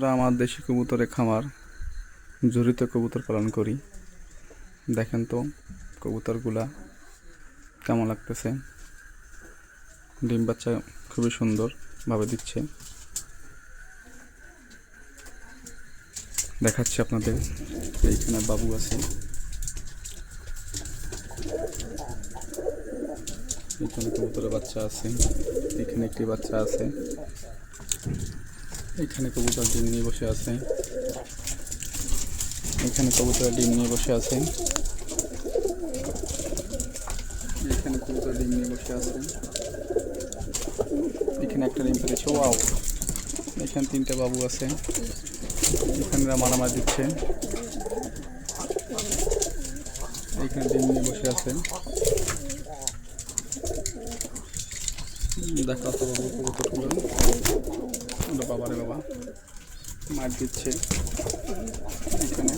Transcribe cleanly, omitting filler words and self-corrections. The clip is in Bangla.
আমরা আমার দেশি কবুতরের খামার ঝুড়িতে কবুতর পালন করি। দেখেন তো কবুতরগুলা কেমন লাগতেছে। ডিম বাচ্চা খুবই সুন্দরভাবে দিচ্ছে। দেখাচ্ছি আপনাদের। এইখানে বাবু আছে, এখানে কবুতরের বাচ্চা আছে, এখানে একটি বাচ্চা আছে, এখানে কবুতর ডিম নিয়ে বসে আছে, এখানে কবুতর ডিম নিয়ে বসে আছে, এখানে কবুতর ডিম নিয়ে বসে আছে, এখানে একটা ডিম পেরেছে। ওয়াও, এখানে তিনটা বাবু আছে, এখানে মারামারি দিচ্ছে, এখানে ডিম নিয়ে বসে আছে। দেখা তো বাবু কবুতরগুলো, বাবারে বাবা মার দিচ্ছে এখানে।